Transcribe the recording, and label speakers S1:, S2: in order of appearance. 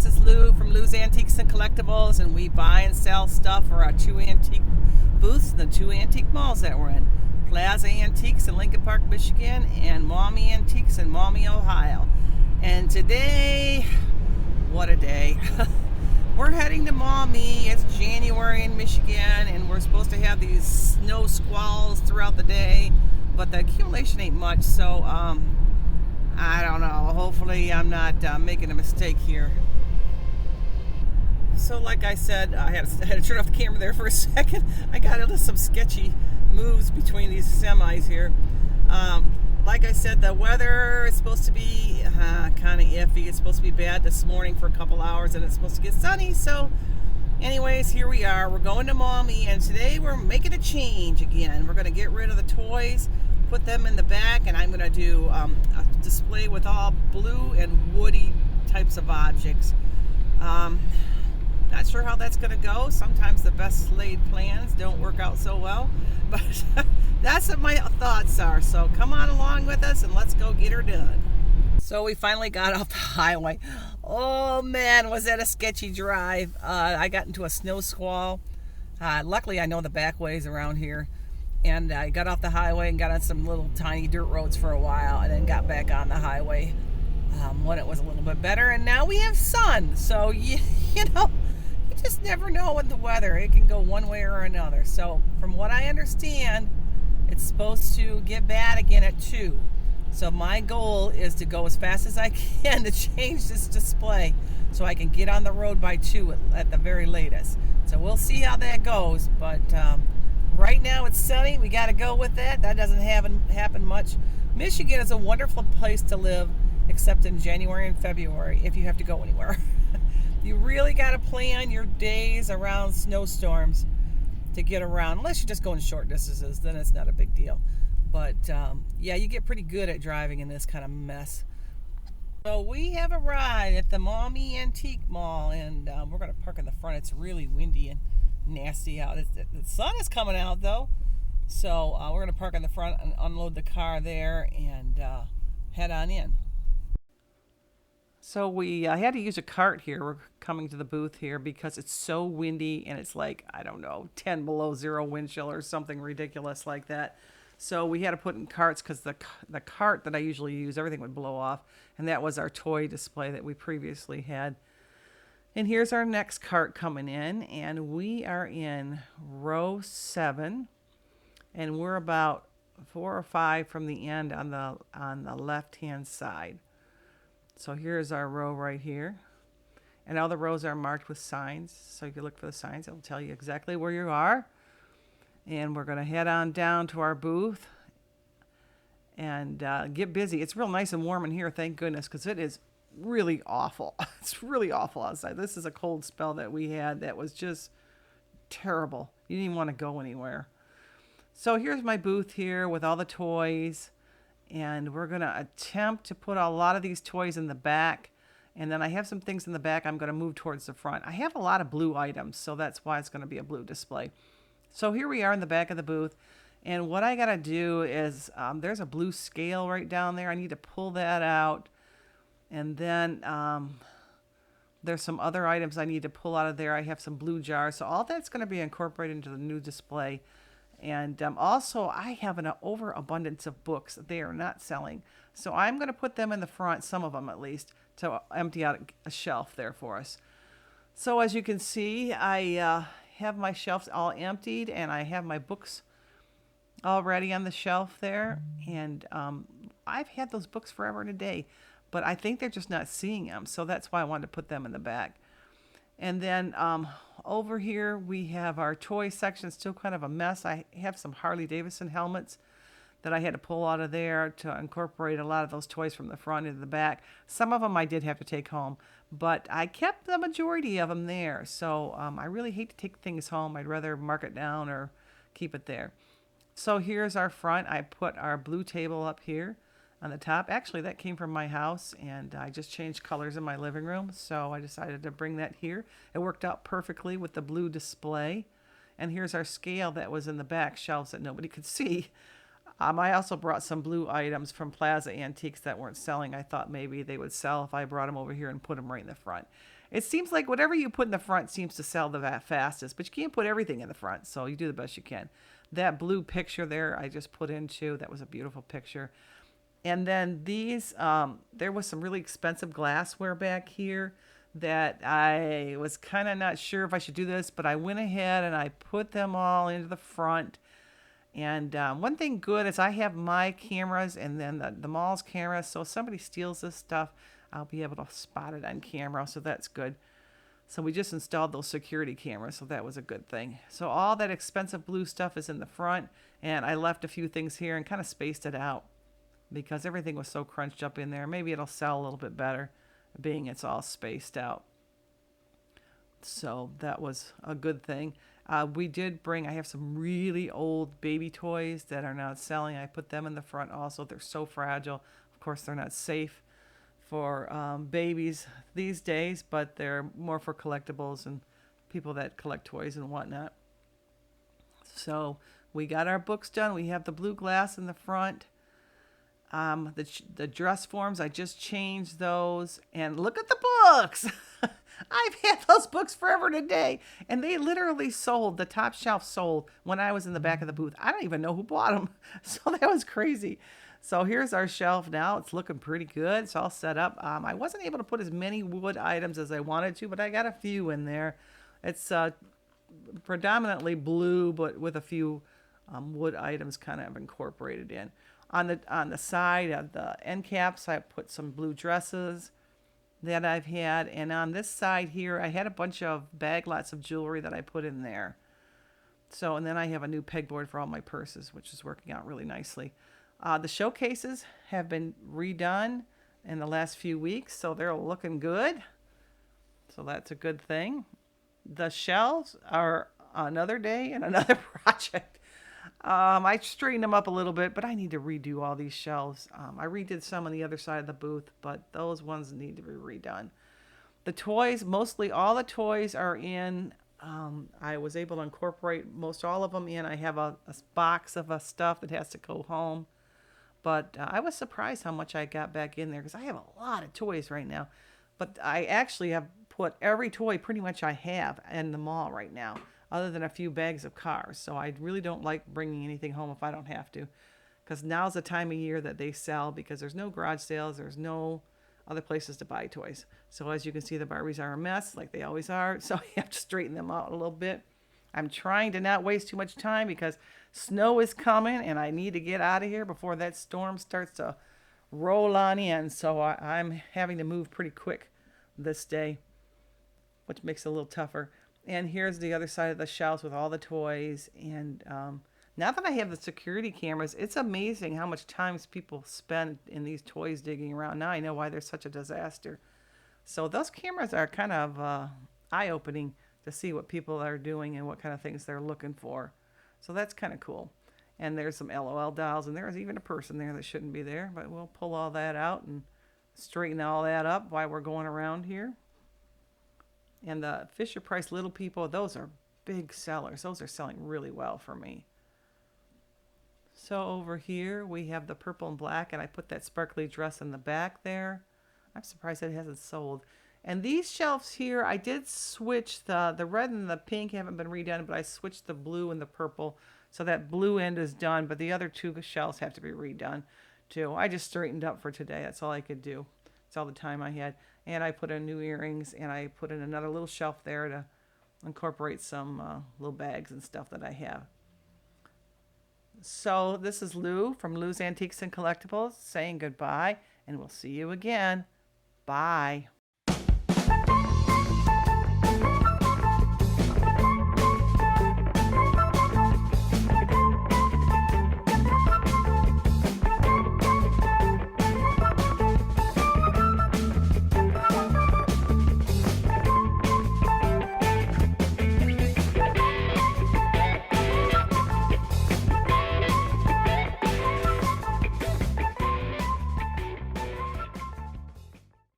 S1: this is Lou from Lou's Antiques and Collectibles, and we buy and sell stuff for our two antique booths, the two antique malls that we're in. Plaza Antiques in Lincoln Park, Michigan, and Maumee Antiques in Maumee, Ohio. And today, what a day. We're heading to Maumee. It's January in Michigan, and we're supposed to have these snow squalls throughout the day, but the accumulation ain't much, so I don't know. Hopefully I'm not making a mistake here. So like I said, I had to turn off the camera there for a second. I got into some sketchy moves between these semis here. Like I said, the weather is supposed to be kind of iffy. It's supposed to be bad this morning for a couple hours, and it's supposed to get sunny. So anyways, here we are. We're going to Maumee, and today we're making a change again. We're going to get rid of the toys, put them in the back, and I'm going to do a display with all blue and woody types of objects. Not sure how that's going to go. Sometimes the best laid plans don't work out so well, but that's what my thoughts are. So come on along with us and let's go get her done. So we finally got off the highway. Oh man, was that a sketchy drive. I got into a snow squall. Luckily I know the back ways around here, and I got off the highway and got on some little tiny dirt roads for a while, and then got back on the highway when it was a little bit better, and now we have sun. So you know, you just never know with the weather. It can go one way or another. So from what I understand, it's supposed to get bad again at 2. So my goal is to go as fast as I can to change this display so I can get on the road by 2 at the very latest. So we'll see how that goes. But right now it's sunny. We got to go with that. That doesn't happen much. Michigan is a wonderful place to live, except in January and February if you have to go anywhere. You really got to plan your days around snowstorms to get around. Unless you're just going short distances, then it's not a big deal. But yeah, you get pretty good at driving in this kind of mess. So we have arrived at the Maumee Antique Mall, and we're going to park in the front. It's really windy and nasty out. The sun is coming out though. So we're going to park in the front and unload the car there and head on in. So we had to use a cart here. We're coming to the booth here because it's so windy, and it's like, I don't know, 10 below zero wind chill or something ridiculous like that. So we had to put in carts because the cart that I usually use, everything would blow off. And that was our toy display that we previously had. And here's our next cart coming in, and we are in row 7. And we're about 4 or 5 from the end on the left-hand side. So here's our row right here. And all the rows are marked with signs. So if you look for the signs, it'll tell you exactly where you are. And we're going to head on down to our booth and get busy. It's real nice and warm in here, thank goodness, because it is really awful. It's really awful outside. This is a cold spell that we had that was just terrible. You didn't even want to go anywhere. So here's my booth here with all the toys. And we're going to attempt to put a lot of these toys in the back. And then I have some things in the back I'm going to move towards the front. I have a lot of blue items, so that's why it's going to be a blue display. So here we are in the back of the booth. And what I got to do is, there's a blue scale right down there. I need to pull that out. And then there's some other items I need to pull out of there. I have some blue jars. So all that's going to be incorporated into the new display. And also, I have an overabundance of books they are not selling. So I'm going to put them in the front, some of them at least, to empty out a shelf there for us. So as you can see, I have my shelves all emptied, and I have my books already on the shelf there. And I've had those books forever and a day, but I think they're just not seeing them. So that's why I wanted to put them in the back. And then over here we have our toy section, still kind of a mess. I have some Harley Davidson helmets that I had to pull out of there to incorporate a lot of those toys from the front into the back. Some of them I did have to take home, but I kept the majority of them there. So I really hate to take things home. I'd rather mark it down or keep it there. So here's our front. I put our blue table up here on the top. Actually, that came from my house, and I just changed colors in my living room, so I decided to bring that here. It worked out perfectly with the blue display. And here's our scale that was in the back shelves that nobody could see. I also brought some blue items from Plaza Antiques that weren't selling. I thought maybe they would sell if I brought them over here and put them right in the front. It seems like whatever you put in the front seems to sell the fastest, but you can't put everything in the front, so you do the best you can. That blue picture there I just put into, that was a beautiful picture. And then these, there was some really expensive glassware back here that I was kind of not sure if I should do this, but I went ahead and I put them all into the front. And one thing good is I have my cameras and then the mall's cameras. So if somebody steals this stuff, I'll be able to spot it on camera. So that's good. So we just installed those security cameras. So that was a good thing. So all that expensive blue stuff is in the front. And I left a few things here and kind of spaced it out because everything was so crunched up in there. Maybe it'll sell a little bit better being it's all spaced out. So that was a good thing. We did bring, I have some really old baby toys that are not selling. I put them in the front also. They're so fragile. Of course, they're not safe for babies these days, but they're more for collectibles and people that collect toys and whatnot. So we got our books done. We have the blue glass in the front. The dress forms, I just changed those. And look at the books. I've had those books forever and a day. And they literally sold, the top shelf sold when I was in the back of the booth. I don't even know who bought them. So that was crazy. So here's our shelf now. It's looking pretty good. It's all set up. I wasn't able to put as many wood items as I wanted to, but I got a few in there. It's predominantly blue, but with a few wood items kind of incorporated in. On the side of the end caps, I put some blue dresses that I've had. And on this side here, I had a bunch of bag lots of jewelry that I put in there. So, and then I have a new pegboard for all my purses, which is working out really nicely. The showcases have been redone in the last few weeks, so they're looking good. So that's a good thing. The shelves are another day and another project. I straightened them up a little bit, but I need to redo all these shelves. I redid some on the other side of the booth, but those ones need to be redone. The toys, mostly all the toys are in. I was able to incorporate most all of them in. I have a box of stuff that has to go home. But I was surprised how much I got back in there because I have a lot of toys right now. But I actually have put every toy pretty much I have in the mall right now, other than a few bags of cars. So I really don't like bringing anything home if I don't have to, because now's the time of year that they sell because there's no garage sales, there's no other places to buy toys. So as you can see, the Barbies are a mess like they always are. So I have to straighten them out a little bit. I'm trying to not waste too much time because snow is coming and I need to get out of here before that storm starts to roll on in. So I'm having to move pretty quick this day, which makes it a little tougher. And here's the other side of the shelves with all the toys. And now that I have the security cameras, it's amazing how much time people spend in these toys digging around. Now I know why they're such a disaster. So those cameras are kind of eye-opening to see what people are doing and what kind of things they're looking for. So that's kind of cool. And there's some LOL dolls, and there's even a person there that shouldn't be there, but we'll pull all that out and straighten all that up while we're going around here. And the Fisher Price Little People, those are big sellers. Those are selling really well for me. So over here we have the purple and black, and I put that sparkly dress in the back there. I'm surprised it hasn't sold. And these shelves here, I did switch the red and the pink haven't been redone, but I switched the blue and the purple. So that blue end is done, but the other two shelves have to be redone too. I just straightened up for today. That's all I could do. That's all the time I had. And I put in new earrings, and I put in another little shelf there to incorporate some little bags and stuff that I have. So this is Lou from Lou's Antiques and Collectibles saying goodbye, and we'll see you again. Bye.